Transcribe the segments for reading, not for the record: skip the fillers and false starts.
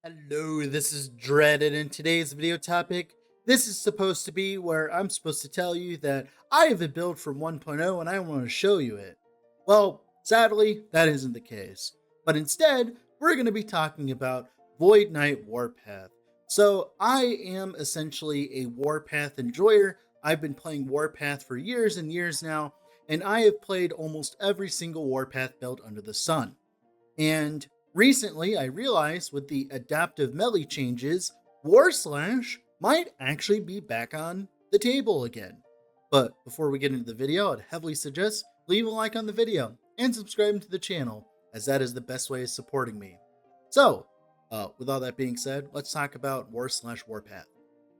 Hello, this is Dread, and in today's video topic, this is supposed to be where I'm supposed to tell you that I have a build from 1.0 and I want to show you it. Well, sadly, that isn't the case. But instead, we're going to be talking about VoidKnight Warpath. So, I am essentially a Warpath enjoyer. I've been playing Warpath for years and years now, and I have played almost every single Warpath build under the sun. And recently, I realized with the adaptive melee changes, Warslash might actually be back on the table again. But before we get into the video, I'd heavily suggest leave a like on the video and subscribing to the channel, as that is the best way of supporting me. So, with all that being said, let's talk about Warslash Warpath.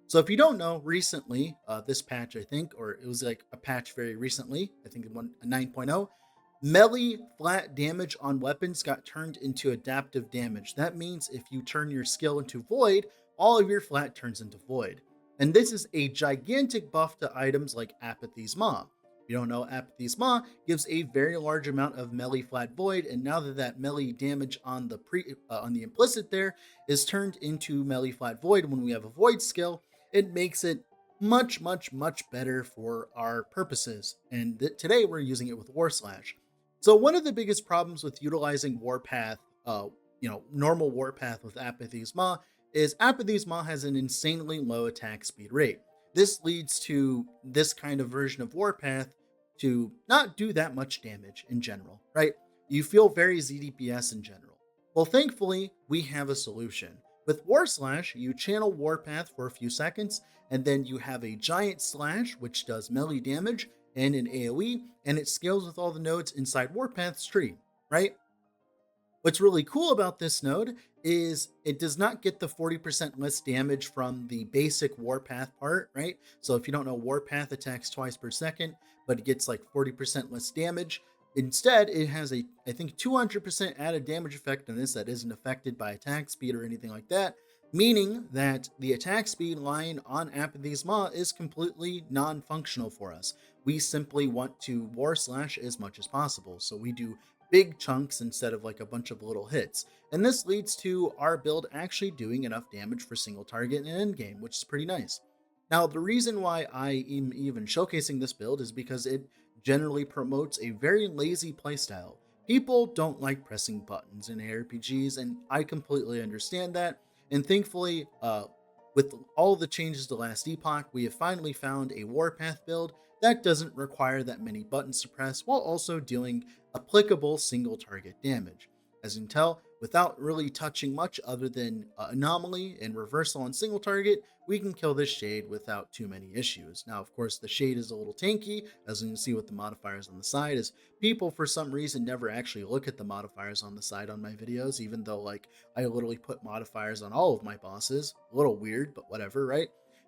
So if you don't know, recently, this patch, I think, or it was like a patch very recently, I think 9.0, melee flat damage on weapons got turned into adaptive damage. That means if you turn your skill into void, all of your flat turns into void. And this is a gigantic buff to items like Apathy's Maw. If you don't know, Apathy's Maw gives a very large amount of melee flat void, and now that melee damage on the implicit there is turned into melee flat void when we have a void skill, it makes it much better for our purposes. And today we're using it with Warslash. So one of the biggest problems with utilizing Warpath, normal Warpath with Apathy's Maw, is Apathy's Maw has an insanely low attack speed rate. This leads to this kind of version of Warpath to not do that much damage in general, right? You feel very ZDPS in general. Well, thankfully, we have a solution. With Warslash, you channel Warpath for a few seconds, and then you have a giant slash, which does melee damage, and an AoE, and it scales with all the nodes inside Warpath's tree, right? What's really cool about this node is it does not get the 40% less damage from the basic Warpath part, right? So if you don't know, Warpath attacks twice per second, but it gets like 40% less damage. Instead, it has a, I think, 200% added damage effect on this that isn't affected by attack speed or anything like that, meaning that the attack speed line on Apathy's Maw is completely non-functional for us. We simply want to Warslash as much as possible, so we do big chunks instead of like a bunch of little hits. And this leads to our build actually doing enough damage for single target and endgame, which is pretty nice. Now, the reason why I am even showcasing this build is because it generally promotes a very lazy playstyle. People don't like pressing buttons in ARPGs, and I completely understand that. And thankfully, with all the changes to last Epoch, we have finally found a Warpath build that doesn't require that many buttons to press while also doing applicable single target damage. As you can tell, without really touching much other than anomaly and reversal on single target, we can kill this shade without too many issues. Now, of course, the shade is a little tanky, as you can see with the modifiers on the side, as people for some reason never actually look at the modifiers on the side on my videos, even though like I literally put modifiers on all of my bosses. A little weird, but whatever, right?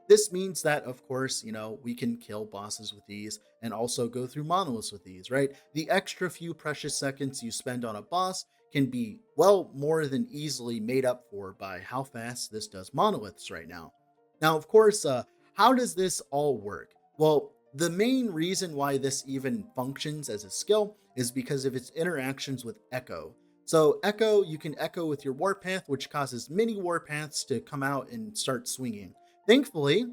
This means that, of course, we can kill bosses with these and also go through monoliths with these, right? The extra few precious seconds you spend on a boss can be, well, more than easily made up for by how fast this does monoliths right now. Now, of course, how does this all work? Well, the main reason why this even functions as a skill is because of its interactions with Echo. So Echo, you can Echo with your Warpath, which causes many Warpaths to come out and start swinging. Thankfully,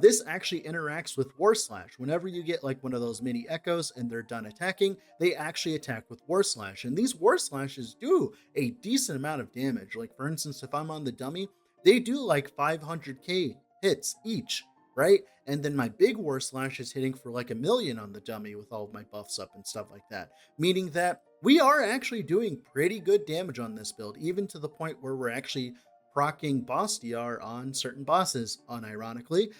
this actually interacts with Warslash. Whenever you get like one of those mini echoes and they're done attacking, they actually attack with Warslash. And these Warslashes do a decent amount of damage. Like for instance, if I'm on the dummy, they do like 500k hits each, right? And then my big Warslash is hitting for like 1,000,000 on the dummy with all of my buffs up and stuff like that. Meaning that we are actually doing pretty good damage on this build, even to the point where we're actually procking boss DR on certain bosses, unironically.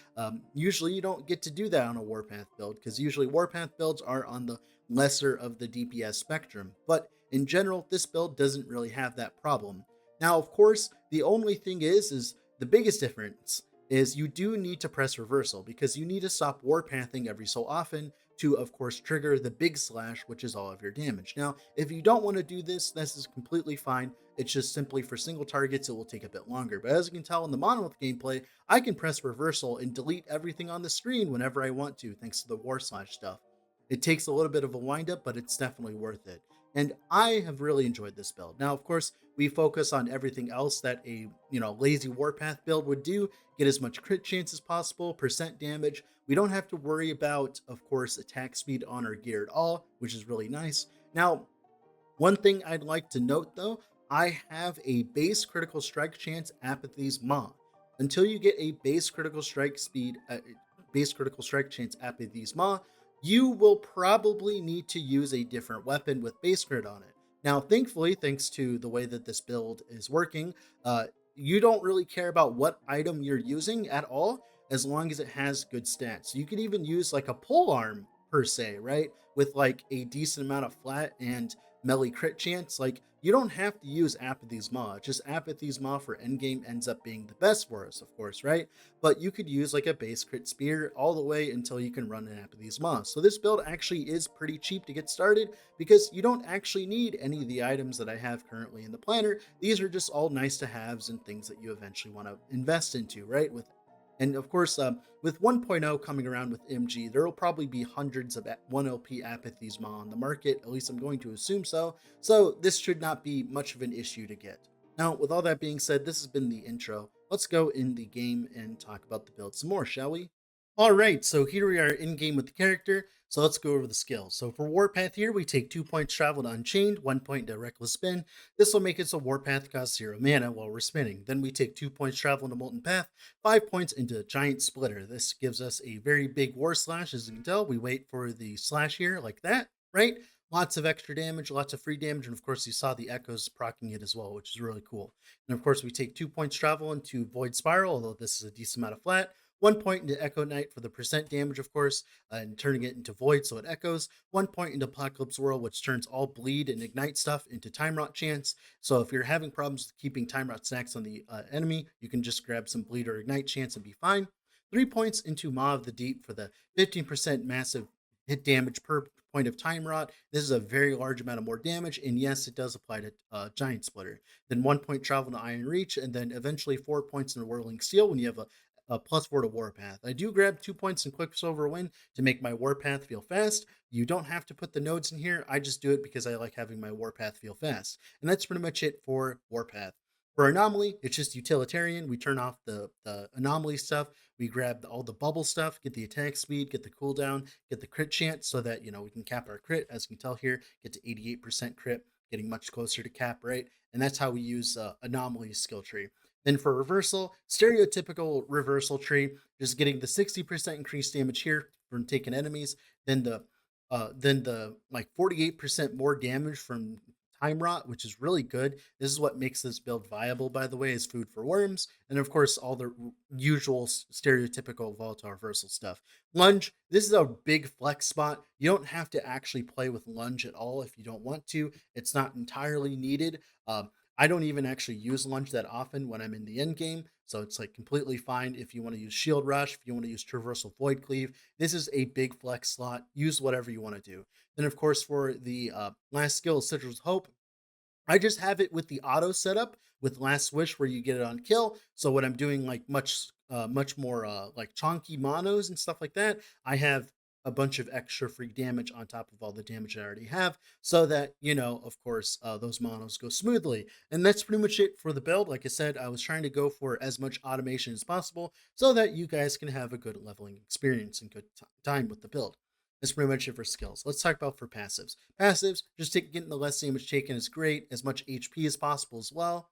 Usually you don't get to do that on a Warpath build, because usually Warpath builds are on the lesser of the DPS spectrum. But in general, this build doesn't really have that problem. Now, of course, the only thing is the biggest difference is you do need to press reversal, because you need to stop Warpathing every so often to, of course, trigger the big slash, which is all of your damage. Now, if you don't want to do this, this is completely fine. It's just simply for single targets, it will take a bit longer. But as you can tell in the Monolith gameplay, I can press reversal and delete everything on the screen whenever I want to, thanks to the Warslash stuff. It takes a little bit of a windup, but it's definitely worth it. and I have really enjoyed this build. Now, of course, we focus on everything else that a lazy Warpath build would do. Get as much crit chance as possible, percent damage. We don't have to worry about, of course, attack speed on our gear at all, which is really nice. Now, one thing I'd like to note though, I have a base critical strike chance Apathy's Maw. Until you get a base critical strike chance Apathy's Maw, you will probably need to use a different weapon with base crit on it. Now, thankfully, thanks to the way that this build is working, you don't really care about what item you're using at all, as long as it has good stats. You could even use like a pole arm per se, right? With like a decent amount of flat and melee crit chance. Like, you don't have to use Apathy's Maw. Just Apathy's Maw for endgame ends up being the best for us, of course, right? But you could use like a base crit spear all the way until you can run an Apathy's Maw. So this build actually is pretty cheap to get started, because you don't actually need any of the items that I have currently in the planner. These are just all nice to haves and things that you eventually want to invest into, right? And of course, with 1.0 coming around with MG, there will probably be hundreds of 1LP Apathy's Maw on the market. At least I'm going to assume so. So this should not be much of an issue to get. Now, with all that being said, this has been the intro. Let's go in the game and talk about the build some more, shall we? All right, so here we are in game with the character. So let's go over the skills. So for Warpath here, we take 2 points travel to Unchained, 1 point to Reckless Spin. This will make it so Warpath costs 0 mana while we're spinning. Then we take 2 points travel into Molten Path, 5 points into Giant Splitter. This gives us a very big Warslash. As you can tell, we wait for the slash here like that, right? Lots of extra damage, lots of free damage, and of course you saw the echoes proccing it as well, which is really cool. And of course we take 2 points travel into Void Spiral, although this is a decent amount of flat. 1 point into Echo Knight for the percent damage, of course, and turning it into Void so it echoes. 1 point into Apocalypse Whirl, which turns all bleed and ignite stuff into Time Rot chance. So if you're having problems with keeping Time Rot stacks on the enemy, you can just grab some bleed or ignite chance and be fine. 3 points into Maw of the Deep for the 15% massive hit damage per point of Time Rot. This is a very large amount of more damage, and yes, it does apply to Giant Splitter. Then 1 point travel to Iron Reach, and then eventually 4 points in Whirling Steel when you have a +4 to Warpath. I do grab 2 points in Quicksilver Wind to make my Warpath feel fast. You don't have to put the nodes in here. I just do it because I like having my Warpath feel fast. And that's pretty much it for Warpath. For Anomaly, it's just utilitarian. We turn off the anomaly stuff. We grab all the bubble stuff, get the attack speed, get the cooldown, get the crit chance so that, we can cap our crit. As you can tell here, get to 88% crit, getting much closer to cap, right? And that's how we use Anomaly skill tree. Then for reversal, stereotypical reversal tree, just getting the 60% increased damage here from taking enemies, then the like 48% more damage from Time Rot, which is really good. This is what makes this build viable, by the way, is food for worms, and of course all the usual stereotypical volatile reversal stuff. Lunge, this is a big flex spot. You don't have to actually play with lunge at all if you don't want to. It's not entirely needed. I don't even actually use lunge that often when I'm in the end game, so it's like completely fine if you want to use shield rush, if you want to use traversal void cleave. This is a big flex slot. Use whatever you want to do. Then of course for the last skill, Sigil's Hope, I just have it with the auto setup with Last Wish where you get it on kill. So when I'm doing like much more like chonky monos and stuff like that, I have a bunch of extra free damage on top of all the damage I already have, so that of course, those monos go smoothly. And that's pretty much it for the build. Like I said, I was trying to go for as much automation as possible so that you guys can have a good leveling experience and good time with the build. That's pretty much it for skills. Let's talk about for passives. Passives, just getting the less damage taken is great, as much HP as possible as well.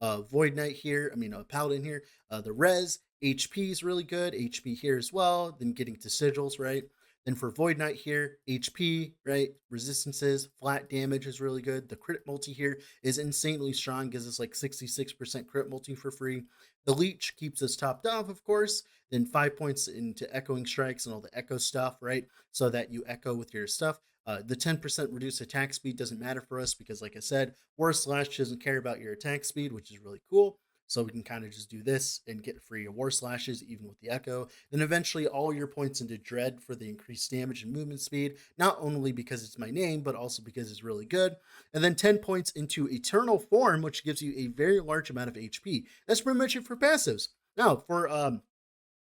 VoidKnight here, Paladin here. The res, HP is really good. HP here as well. Then getting to sigils, right? Then for VoidKnight here, HP, right? Resistances, flat damage is really good. The crit multi here is insanely strong, gives us like 66% crit multi for free. The leech keeps us topped off, of course. Then 5 points into echoing strikes and all the echo stuff, right? So that you echo with your stuff. The 10% reduced attack speed doesn't matter for us because, like I said, Warslash doesn't care about your attack speed, which is really cool. So we can kind of just do this and get free Warslashes, even with the Echo. Then eventually all your points into Dread for the increased damage and movement speed, not only because it's my name, but also because it's really good. And then 10 points into Eternal Form, which gives you a very large amount of HP. That's pretty much it for passives. Now, for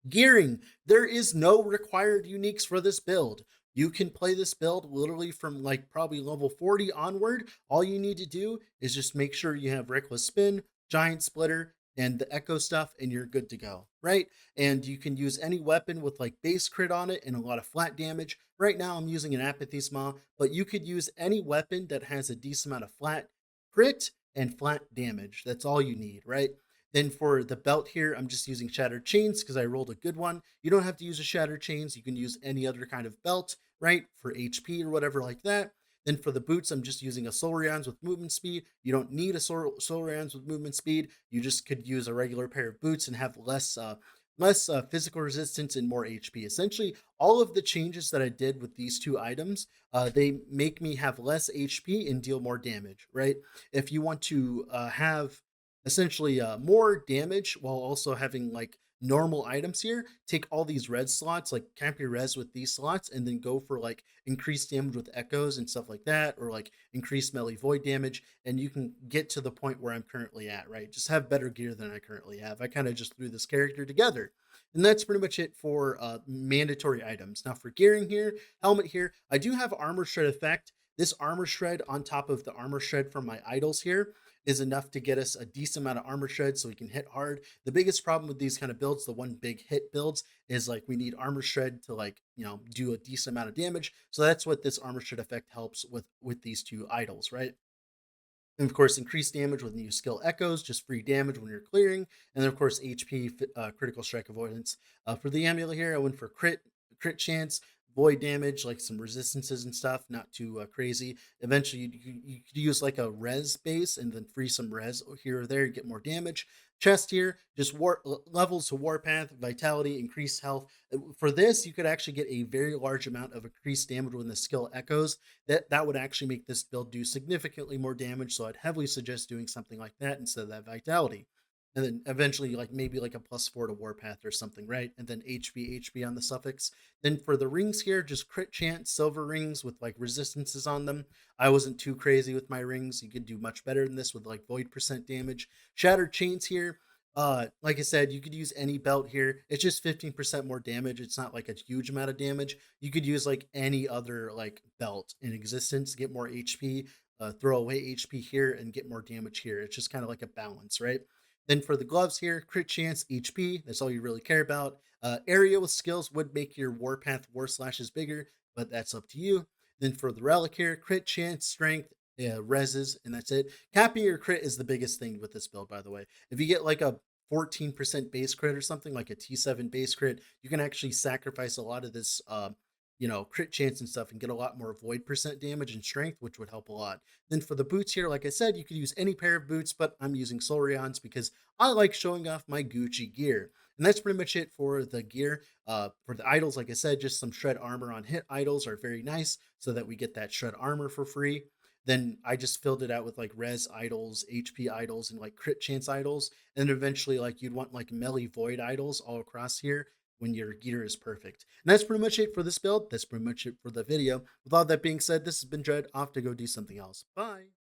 gearing, there is no required uniques for this build. You can play this build literally from like probably level 40 onward. All you need to do is just make sure you have Reckless Spin, Giant Splitter, and the Echo stuff, and you're good to go, right? And you can use any weapon with like base crit on it and a lot of flat damage. Right now, I'm using an Apathy Smaw, but you could use any weapon that has a decent amount of flat crit and flat damage. That's all you need, right? Then for the belt here, I'm just using Shattered Chains because I rolled a good one. You don't have to use a Shattered Chains. You can use any other kind of belt, right? For HP or whatever like that. Then for the boots, I'm just using a Solarians with movement speed. You don't need a Solarians with movement speed. You just could use a regular pair of boots and have less physical resistance and more HP. Essentially, all of the changes that I did with these two items, they make me have less HP and deal more damage, right? If you want to have essentially more damage while also having like normal items here, take all these res slots, like camp your res with these slots, and then go for like increased damage with echoes and stuff like that, or like increased melee void damage, and you can get to the point where I'm currently at, right? Just have better gear than I currently have. I kind of just threw this character together. And that's pretty much it for mandatory items. Now for gearing here, helmet here, I do have armor shred effect. This armor shred on top of the armor shred from my idols here is enough to get us a decent amount of armor shred so we can hit hard. The biggest problem with these kind of builds, the one big hit builds, is like we need armor shred to like, do a decent amount of damage. So that's what this armor shred effect helps with these two idols, right? And of course, increased damage with new skill echoes, just free damage when you're clearing. And then, of course, HP, critical strike avoidance. For the amulet here, I went for crit chance, void damage, like some resistances and stuff, not too crazy. Eventually, you could use like a res base and then free some res here or there, get more damage. Chest here, just levels to Warpath, Vitality, increased health. For this, you could actually get a very large amount of increased damage when the skill echoes. That would actually make this build do significantly more damage. So I'd heavily suggest doing something like that instead of that Vitality. And then eventually, like maybe like a +4 to Warpath or something, right? And then HP on the suffix. Then for the rings here, just crit chance, silver rings with like resistances on them. I wasn't too crazy with my rings. You could do much better than this with like void percent damage. Shattered chains here. Like I said, you could use any belt here. It's just 15% more damage. It's not like a huge amount of damage. You could use like any other like belt in existence, get more HP, throw away HP here and get more damage here. It's just kind of like a balance, right? Then for the gloves here, crit chance, HP. That's all you really care about. Area with skills would make your Warpath War Slashes bigger, but that's up to you. Then for the relic here, crit chance, strength, reses, and that's it. Capping your crit is the biggest thing with this build, by the way. If you get like a 14% base crit or something like a T7 base crit, you can actually sacrifice a lot of this crit chance and stuff and get a lot more void percent damage and strength, which would help a lot. Then for the boots here, like I said, you could use any pair of boots, but I'm using Solarians because I like showing off my Gucci gear. And that's pretty much it for the gear. For the idols, like I said, just some shred armor on hit idols are very nice so that we get that shred armor for free. Then I just filled it out with like res idols, HP idols, and like crit chance idols. And eventually, like you'd want like melee void idols all across here when your gear is perfect. And that's pretty much it for this build. That's pretty much it for the video. With all that being said, this has been Dread, off to go do something else. Bye.